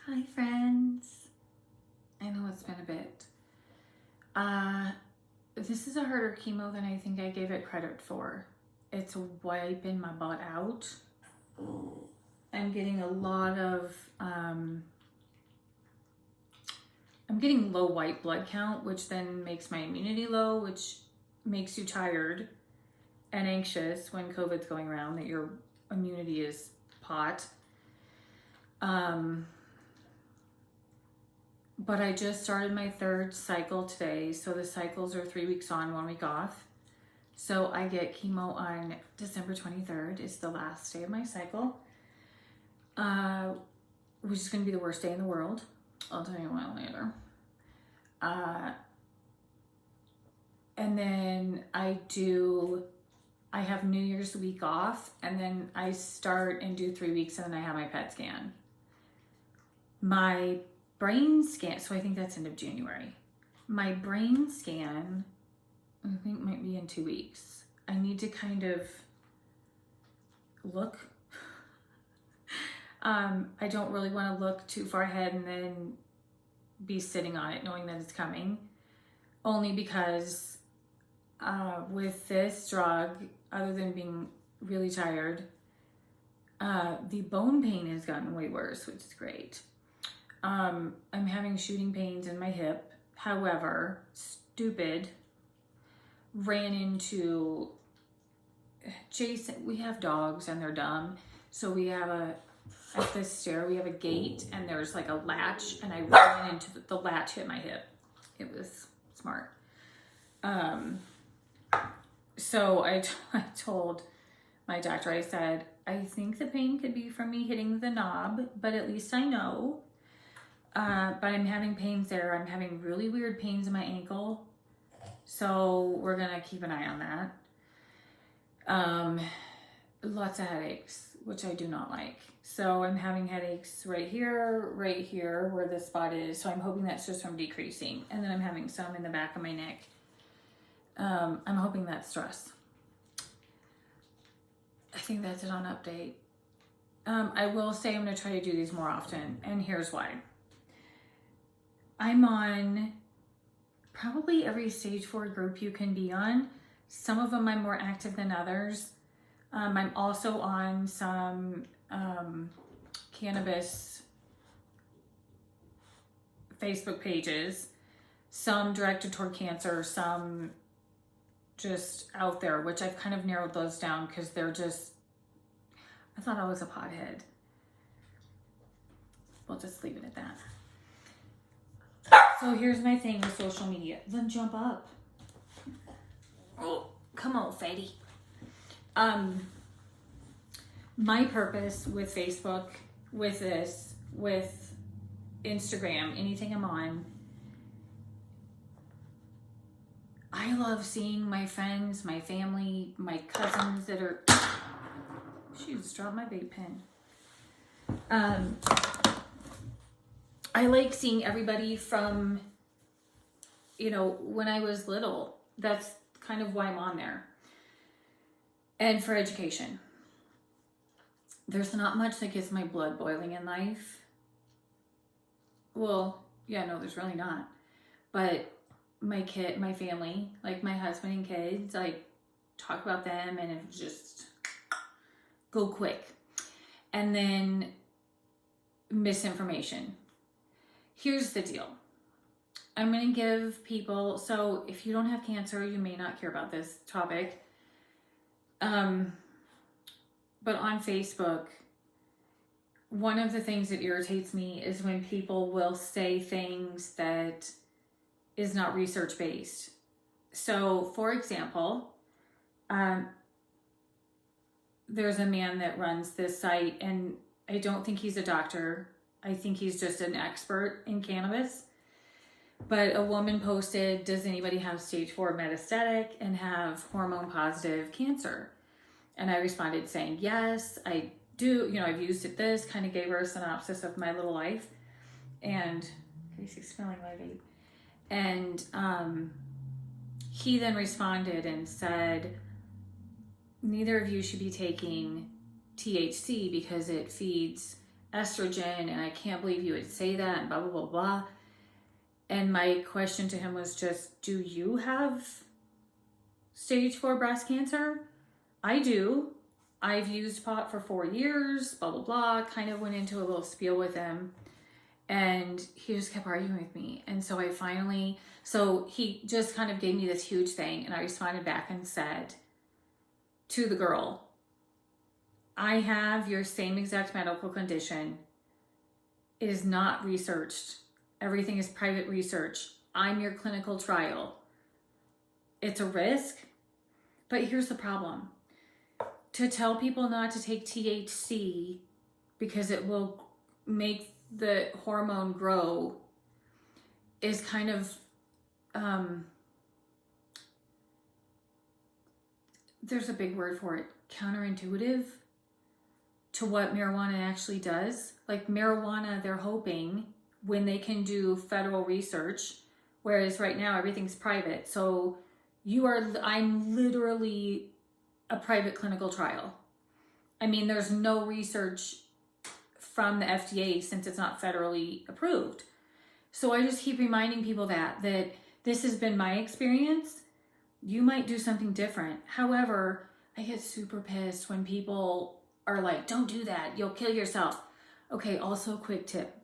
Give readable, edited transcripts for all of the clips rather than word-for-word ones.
Hi friends. I know it's been a bit. This is a harder chemo than I think I gave it credit for. It's wiping my butt out. I'm getting a lot of, I'm getting low white blood count, which then makes my immunity low, which makes you tired and anxious when COVID's going around that your immunity is pot. But I just started my third cycle today. So the cycles are 3 weeks on, 1 week off. So I get chemo on December 23rd. It's the last day of my cycle, which is going to be the worst day in the world. I'll tell you why later. And then I have New Year's week off, and then I start and do 3 weeks, and then I have my PET scan. My brain scan, so I think that's end of January. My brain scan, I think might be in 2 weeks. I need to kind of look. I don't really want to look too far ahead and then be sitting on it knowing that it's coming. Only because with this drug, other than being really tired, the bone pain has gotten way worse, which is great. I'm having shooting pains in my hip. However, stupid, ran into Jason. We have dogs and they're dumb. So we have at this stair, we have a gate and there's like a latch, and I ran into the latch, hit my hip. It was smart. So I told my doctor, I said, I think the pain could be from me hitting the knob, but at least I know. But I'm having pains there. I'm having really weird pains in my ankle. So we're going to keep an eye on that. Lots of headaches, which I do not like. So I'm having headaches right here where this spot is. So I'm hoping that's just from decreasing. And then I'm having some in the back of my neck. I'm hoping that's stress. I think that's it on update. I will say I'm going to try to do these more often. And here's why. I'm on probably every stage 4 group you can be on. Some of them I'm more active than others. I'm also on some cannabis Facebook pages, some directed toward cancer, some just out there, which I've kind of narrowed those down because they're just, I thought I was a pothead. We'll just leave it at that. So here's my thing with social media. Then jump up. Oh, come on, fatty. My purpose with Facebook, with this, with Instagram, anything I'm on, I love seeing my friends, my family, my cousins that are, she just dropped my vape pen. I like seeing everybody from, when I was little. That's kind of why I'm on there. And for education. There's not much that gets my blood boiling in life. Well, yeah, no, there's really not. But my family, like my husband and kids, I talk about them and it just go quick. And then misinformation. Here's the deal. I'm going to give people, so if you don't have cancer, you may not care about this topic. But on Facebook, one of the things that irritates me is when people will say things that is not research-based. So, for example, there's a man that runs this site, and I don't think he's a doctor. I think he's just an expert in cannabis. But a woman posted, does anybody have stage 4 metastatic and have hormone positive cancer? And I responded saying, yes, I do. I've used it this, kind of gave her a synopsis of my little life. And Casey's smelling my vape. And he then responded and said, neither of you should be taking THC because it feeds estrogen, and I can't believe you would say that, and blah, blah, blah, blah. And my question to him was just, do you have stage 4 breast cancer? I do. I've used pot for 4 years, blah, blah, blah. Kind of went into a little spiel with him. And he just kept arguing with me. And so so he just kind of gave me this huge thing. And I responded back and said to the girl, I have your same exact medical condition. It is not researched. Everything is private research. I'm your clinical trial. It's a risk. But here's the problem. To tell people not to take THC because it will make the hormone grow is kind of, there's a big word for it, counterintuitive to what marijuana actually does. Like marijuana, they're hoping when they can do federal research, whereas right now everything's private. So I'm literally a private clinical trial. I mean, there's no research from the FDA since it's not federally approved. So I just keep reminding people that this has been my experience. You might do something different. However, I get super pissed when people are like, don't do that, you'll kill yourself. Okay, also quick tip.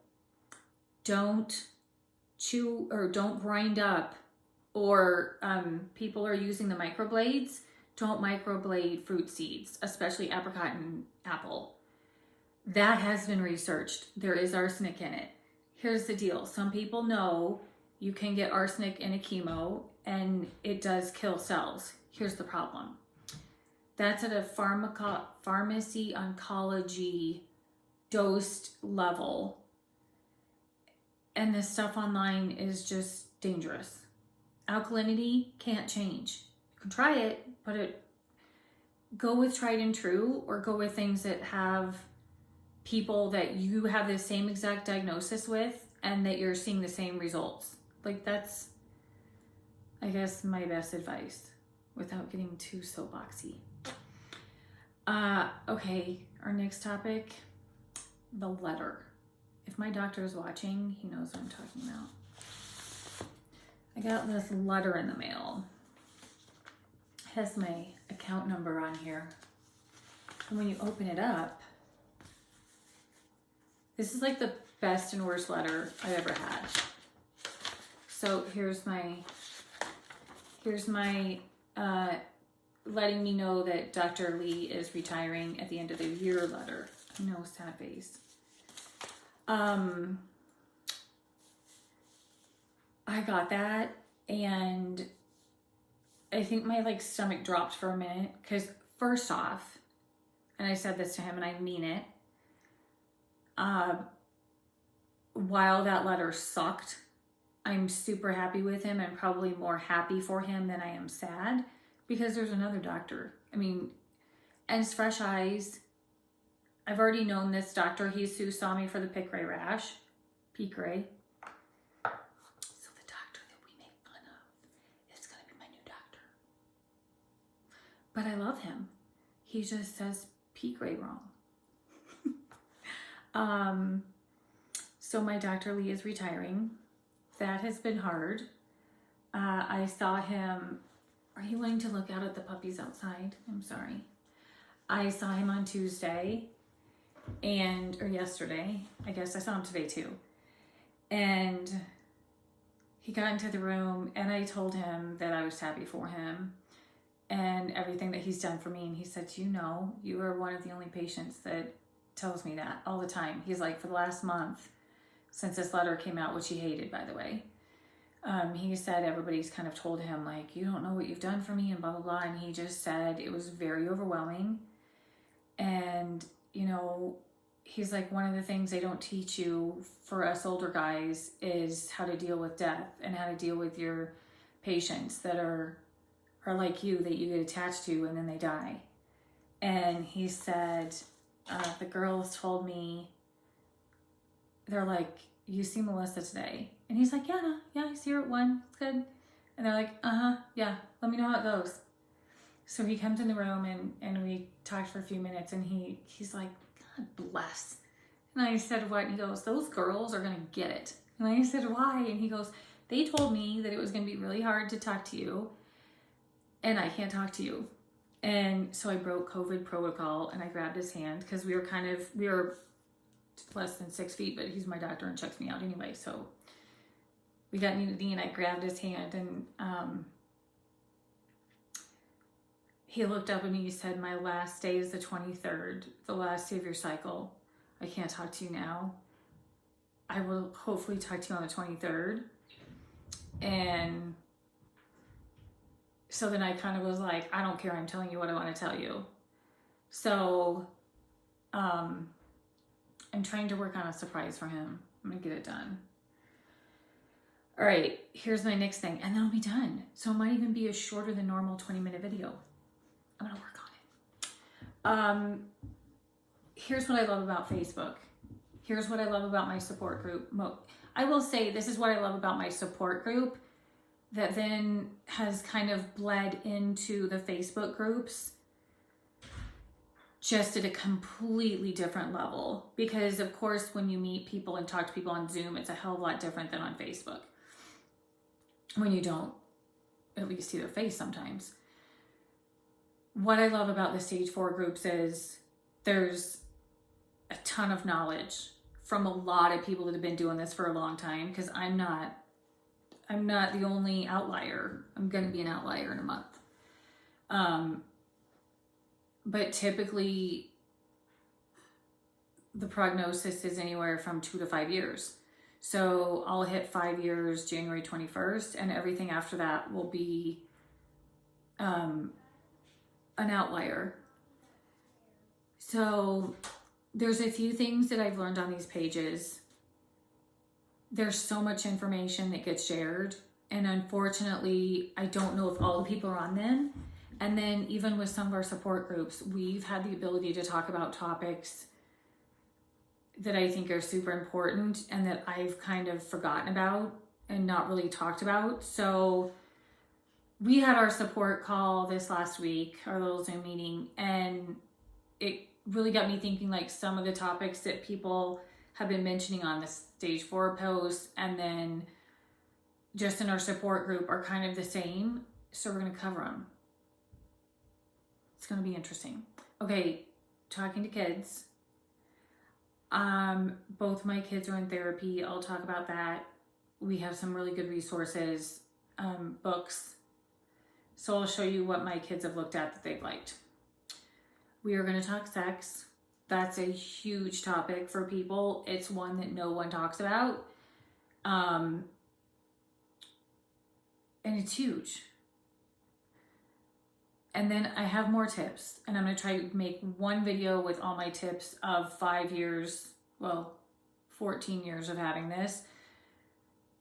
Don't chew or don't grind up, or people are using the microblades. Don't microblade fruit seeds, especially apricot and apple. That has been researched. There is arsenic in it. Here's the deal. Some people know you can get arsenic in a chemo and it does kill cells. Here's the problem. That's at a pharmacy oncology dosed level. And this stuff online is just dangerous. Alkalinity can't change. You can try it, but go with tried and true, or go with things that have people that you have the same exact diagnosis with and that you're seeing the same results. Like, that's, I guess, my best advice without getting too soapboxy. Okay, our next topic, the letter. If my doctor is watching, he knows what I'm talking about. I got this letter in the mail. It has my account number on here. And when you open it up, this is like the best and worst letter I've ever had. So here's my letting me know that Dr. Lee is retiring at the end of the year letter. No, sad face. I got that, and I think my stomach dropped for a minute, because first off, and I said this to him and I mean it, while that letter sucked, I'm super happy with him, and probably more happy for him than I am sad, because there's another doctor. I mean, and it's fresh eyes. I've already known this doctor. He's who saw me for the Piqueray rash. Piqueray. So the doctor that we make fun of is going to be my new doctor. But I love him. He just says Piqueray wrong. So my Dr. Lee is retiring. That has been hard. I saw him. Are you willing to look out at the puppies outside? I'm sorry. I saw him on Tuesday or yesterday. I guess I saw him today too. And he got into the room and I told him that I was happy for him and everything that he's done for me. And he said, you are one of the only patients that tells me that all the time. He's like, for the last month since this letter came out, which he hated, by the way, he said everybody's kind of told him, you don't know what you've done for me and blah, blah, blah. And he just said it was very overwhelming. And, he's like, one of the things they don't teach you for us older guys is how to deal with death and how to deal with your patients that are like you, that you get attached to and then they die. And he said, the girls told me, they're like, you see Melissa today? And he's like, yeah, I see her at 1. It's good. And they're like, yeah, let me know how it goes. So he comes in the room and we talked for a few minutes, and he's like, God bless. And I said, what? And he goes, those girls are going to get it. And I said, why? And he goes, they told me that it was going to be really hard to talk to you and I can't talk to you. And so I broke COVID protocol and I grabbed his hand because we were less than 6 feet, but he's my doctor and checks me out anyway. So we got knee to knee and I grabbed his hand and he looked up and he said, my last day is the 23rd, the last day of your cycle. I can't talk to you now. I will hopefully talk to you on the 23rd. And so then I kind of was like, I don't care. I'm telling you what I want to tell you. So I'm trying to work on a surprise for him. I'm going to get it done. All right, here's my next thing. And then I'll be done. So it might even be a shorter than normal 20-minute video. I'm going to work on it. Here's what I love about Facebook. Here's what I love about my support group. I will say this is what I love about my support group that then has kind of bled into the Facebook groups just at a completely different level. Because of course, when you meet people and talk to people on Zoom, it's a hell of a lot different than on Facebook. When you don't at least see their face sometimes. What I love about the stage 4 groups is there's a ton of knowledge from a lot of people that have been doing this for a long time, because I'm not the only outlier. I'm going to be an outlier in a month. But typically the prognosis is anywhere from 2 to 5 years. So I'll hit 5 years January 21st, and everything after that will be an outlier. So there's a few things that I've learned on these pages. There's so much information that gets shared, and unfortunately, I don't know if all the people are on them. And then even with some of our support groups, we've had the ability to talk about topics that I think are super important and that I've kind of forgotten about and not really talked about. So we had our support call this last week, our little Zoom meeting, and it really got me thinking, like, some of the topics that people have been mentioning on the stage 4 posts and then just in our support group are kind of the same. So we're going to cover them. It's going to be interesting. Okay, talking to kids. Both my kids are in therapy. I'll talk about that. We have some really good resources, books. So I'll show you what my kids have looked at that they've liked. We are going to talk sex. That's a huge topic for people. It's one that no one talks about. And it's huge. And then I have more tips, and I'm going to try to make one video with all my tips of 5 years, 14 years of having this.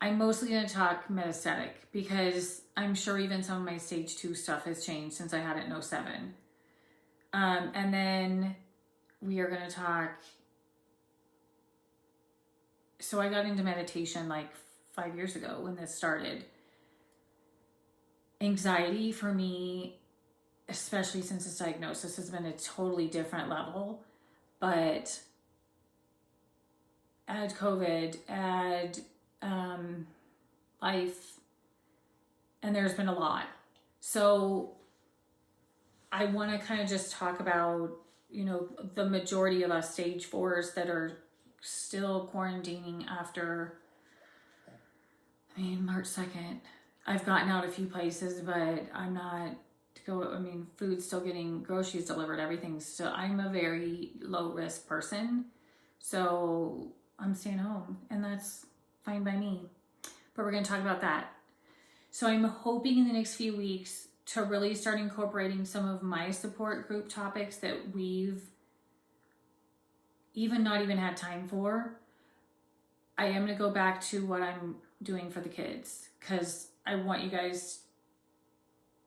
I'm mostly going to talk metastatic because I'm sure even some of my stage 2 stuff has changed since I had it in 2007. And then we are going to talk. So I got into meditation like 5 years ago when this started. Anxiety for me, especially since this diagnosis, has been a totally different level. But add COVID, add life, and there's been a lot. So I want to kind of just talk about, the majority of us stage 4s that are still quarantining after, March 2nd. I've gotten out a few places, but I'm not food's still getting groceries delivered, everything's still, I'm a very low risk person. So I'm staying home, and that's fine by me. But we're going to talk about that. So I'm hoping in the next few weeks to really start incorporating some of my support group topics that we've not even had time for. I am going to go back to what I'm doing for the kids, because I want you guys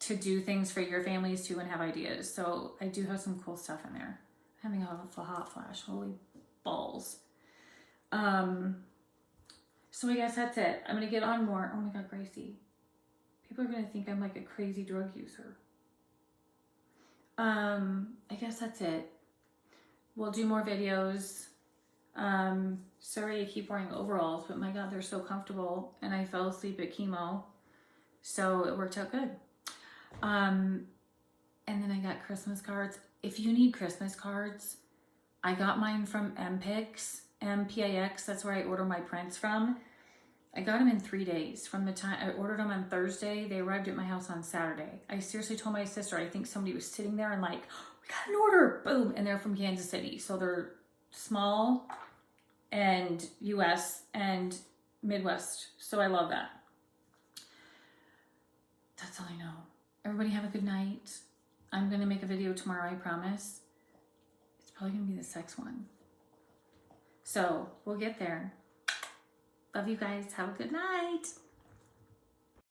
to do things for your families too and have ideas. So I do have some cool stuff in there. I'm having a hot flash. Holy balls. So I guess that's it. I'm going to get on more. Oh my God, Gracie. People are going to think I'm like a crazy drug user. I guess that's it. We'll do more videos. Sorry I keep wearing overalls, but my God, they're so comfortable. And I fell asleep at chemo, so it worked out good. And then I got Christmas cards. If you need Christmas cards, I got mine from MPix, MPIX. That's where I order my prints from. I got them in 3 days. From the time I ordered them on Thursday, they arrived at my house on Saturday. I seriously told my sister, I think somebody was sitting there and like, we got an order, boom. And they're from Kansas City. So they're small and US and Midwest. So I love that. That's all I know. Everybody have a good night. I'm going to make a video tomorrow, I promise. It's probably going to be the sex one. So we'll get there. Love you guys. Have a good night.